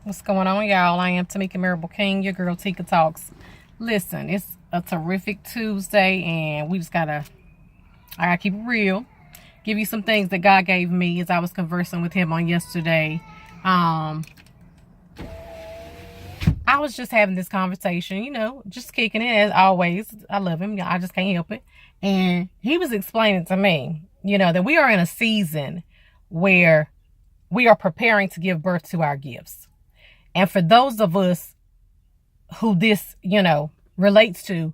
What's going on, y'all? I am Tamika Marable King, your girl Tika Talks. Listen, it's a terrific Tuesday, and I gotta keep it real. Give you some things that God gave me as I was conversing with him on yesterday. I was just having this conversation, just kicking it as always. I love him. I just can't help it. And he was explaining to me, that we are in a season where we are preparing to give birth to our gifts. And for those of us who this, relates to,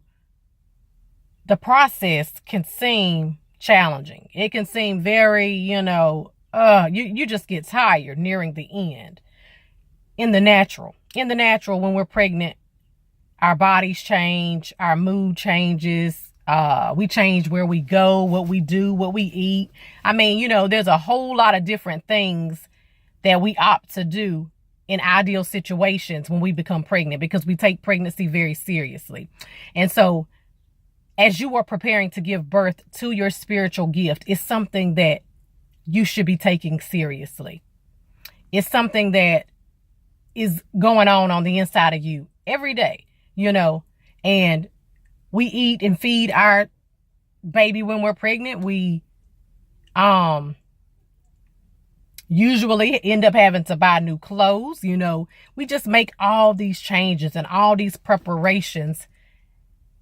the process can seem challenging. It can seem very, you just get tired nearing the end. In the natural, when we're pregnant, our bodies change, our mood changes, we change where we go, what we do, what we eat. There's a whole lot of different things that we opt to do in ideal situations when we become pregnant, because we take pregnancy very seriously. And so as you are preparing to give birth to your spiritual gift, it's something that you should be taking seriously. It's something that is going on the inside of you every day, and we eat and feed our baby when we're pregnant. We usually end up having to buy new clothes. We just make all these changes and all these preparations,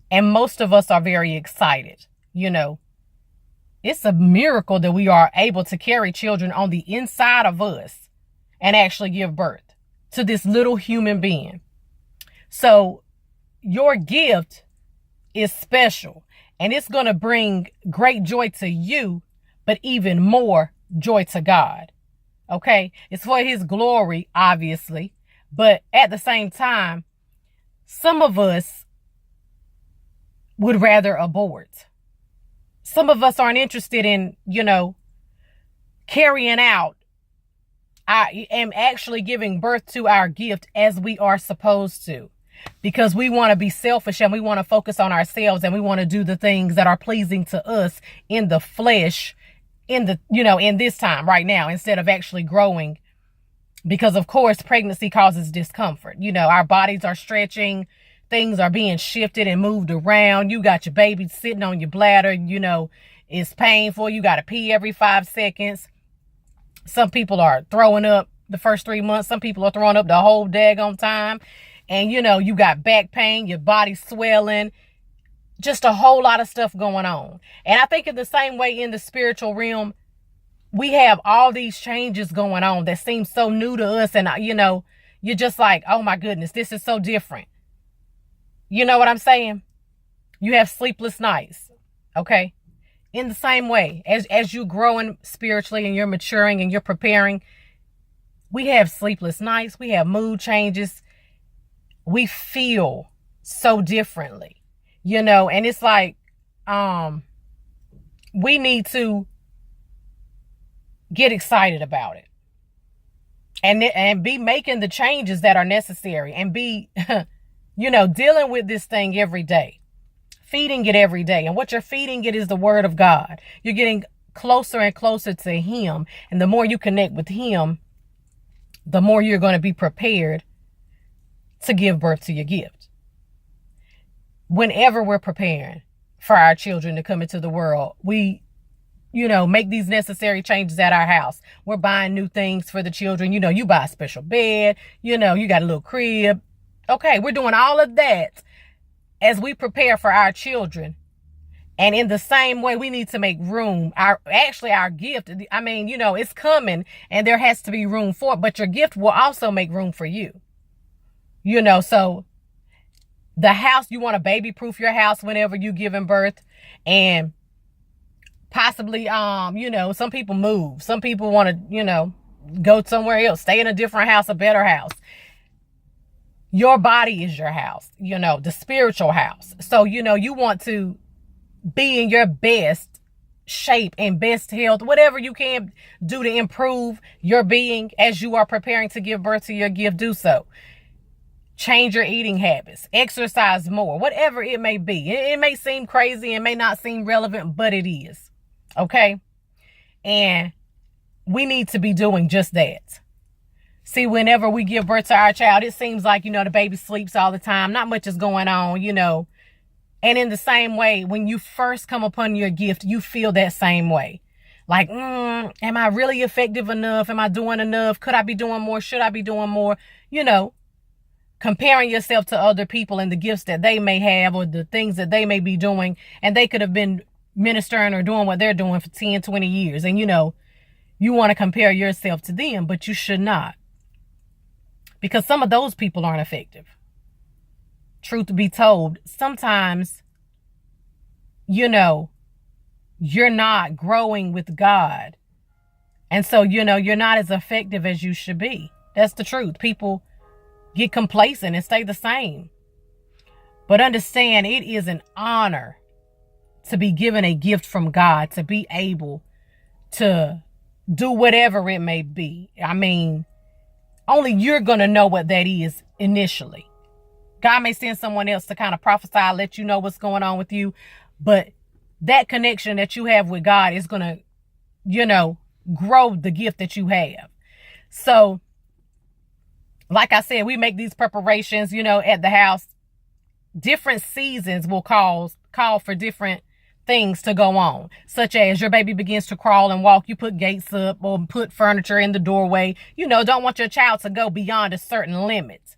and most of us are very excited. It's a miracle that we are able to carry children on the inside of us and actually give birth to this little human being. So your gift is special, and it's going to bring great joy to you, but even more joy to God. Okay? It's for his glory, obviously, but at the same time, some of us would rather abort. Some of us aren't interested in, carrying out I am actually giving birth to our gift as we are supposed to, because we want to be selfish and we want to focus on ourselves, and we want to do the things that are pleasing to us in the flesh, in this time right now, instead of actually growing. Because of course, pregnancy causes discomfort. Our bodies are stretching, things are being shifted and moved around. You got your baby sitting on your bladder, it's painful. You got to pee every 5 seconds. Some people are throwing up the first 3 months. Some people are throwing up the whole daggone time. And, you got back pain, your body's swelling, just a whole lot of stuff going on. And I think in the same way in the spiritual realm, we have all these changes going on that seem so new to us. And, you're just like, oh my goodness, this is so different. You know what I'm saying? You have sleepless nights. Okay? In the same way, as you're growing spiritually and you're maturing and you're preparing, we have sleepless nights. We have mood changes. We feel so differently, and it's like, we need to get excited about it and be making the changes that are necessary, and be, dealing with this thing every day. Feeding it every day. And what you're feeding it is the word of God. You're getting closer and closer to him. And the more you connect with him, the more you're going to be prepared to give birth to your gift. Whenever we're preparing for our children to come into the world, we, make these necessary changes at our house. We're buying new things for the children. You buy a special bed, you got a little crib. Okay, we're doing all of that as we prepare for our children. And in the same way, we need to make room. Our gift, it's coming, and there has to be room for it. But your gift will also make room for you. So the house, you want to baby proof your house whenever you giving birth. And possibly, some people move. Some people want to, go somewhere else, stay in a different house, a better house. Your body is your house, the spiritual house. So, you want to be in your best shape and best health, whatever you can do to improve your being as you are preparing to give birth to your gift, do so. Change your eating habits, exercise more, whatever it may be. It may seem crazy and may not seem relevant, but it is. Okay. And we need to be doing just that. See, whenever we give birth to our child, it seems like, the baby sleeps all the time. Not much is going on, And in the same way, when you first come upon your gift, you feel that same way. Like, am I really effective enough? Am I doing enough? Could I be doing more? Should I be doing more? Comparing yourself to other people and the gifts that they may have or the things that they may be doing. And they could have been ministering or doing what they're doing for 10, 20 years. And, you want to compare yourself to them, but you should not. Because some of those people aren't effective. Truth be told, sometimes, you're not growing with God. And so, you're not as effective as you should be. That's the truth. People get complacent and stay the same. But understand, it is an honor to be given a gift from God, to be able to do whatever it may be. I mean, only you're going to know what that is initially. God may send someone else to kind of prophesy, let you know what's going on with you. But that connection that you have with God is going to, grow the gift that you have. So, like I said, we make these preparations, at the house. Different seasons will call for different things to go on, such as your baby begins to crawl and walk, you put gates up or put furniture in the doorway. Don't want your child to go beyond a certain limit.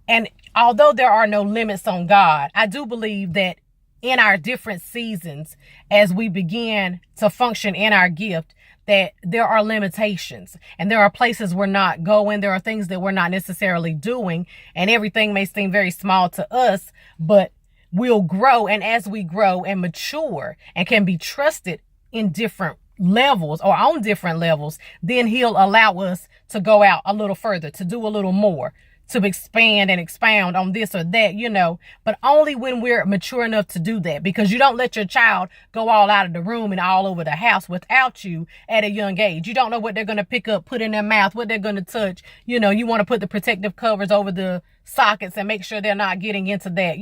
And although there are no limits on God, I do believe that in our different seasons, as we begin to function in our gift, that there are limitations and there are places we're not going. There are things that we're not necessarily doing, and everything may seem very small to us, but we'll grow. And as we grow and mature and can be trusted in different levels or on different levels, then he'll allow us to go out a little further, to do a little more, to expand and expound on this or that, but only when we're mature enough to do that, because you don't let your child go all out of the room and all over the house without you at a young age. You don't know what they're going to pick up, put in their mouth, what they're going to touch. You want to put the protective covers over the sockets and make sure they're not getting into that,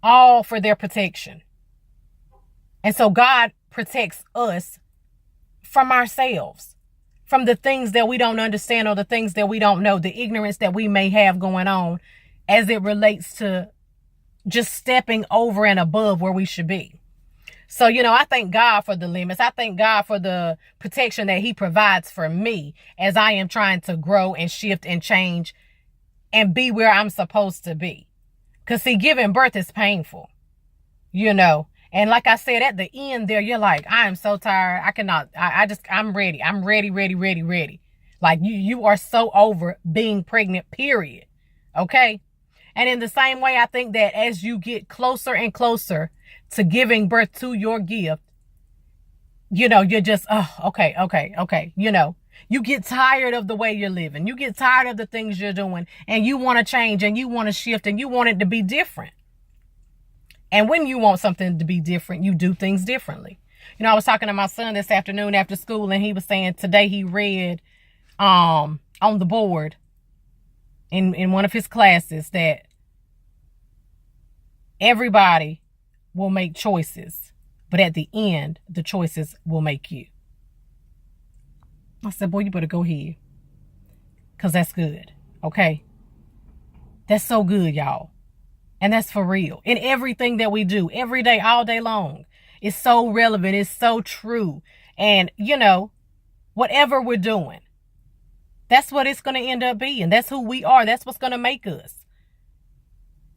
all for their protection. And so God protects us from ourselves, from the things that we don't understand or the things that we don't know, the ignorance that we may have going on as it relates to just stepping over and above where we should be. So, I thank God for the limits. I thank God for the protection that he provides for me as I am trying to grow and shift and change and be where I'm supposed to be. Because, see, giving birth is painful, And like I said, at the end there, you're like, I am so tired. I cannot, I'm ready. I'm ready. Like you are so over being pregnant, period. Okay. And in the same way, I think that as you get closer and closer to giving birth to your gift, you're just, okay. You get tired of the way you're living. You get tired of the things you're doing, and you want to change and you want to shift and you want it to be different. And when you want something to be different, you do things differently. I was talking to my son this afternoon after school, and he was saying today he read on the board in one of his classes that everybody will make choices, but at the end, the choices will make you. I said, boy, you better go ahead, because that's good, okay? That's so good, y'all. And that's for real. In everything that we do, every day, all day long, it's so relevant. It's so true. And, whatever we're doing, that's what it's going to end up being. That's who we are. That's what's going to make us.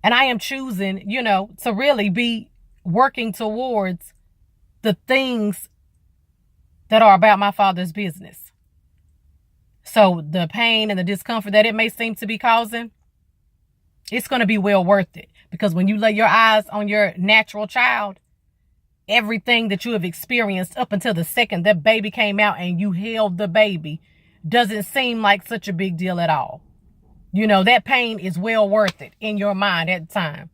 And I am choosing, to really be working towards the things that are about my Father's business. So the pain and the discomfort that it may seem to be causing, it's going to be well worth it. Because when you lay your eyes on your natural child, everything that you have experienced up until the second that baby came out and you held the baby doesn't seem like such a big deal at all. That pain is well worth it in your mind at the time.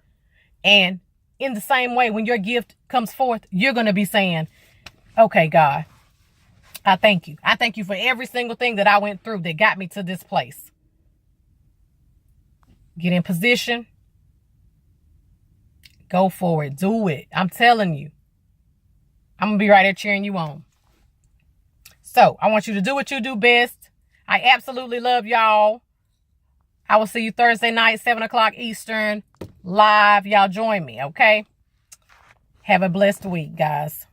And in the same way, when your gift comes forth, you're going to be saying, okay, God, I thank you. I thank you for every single thing that I went through that got me to this place. Get in position. Go for it. Do it. I'm telling you. I'm going to be right there cheering you on. So I want you to do what you do best. I absolutely love y'all. I will see you Thursday night, 7 o'clock Eastern, live. Y'all join me, okay? Have a blessed week, guys.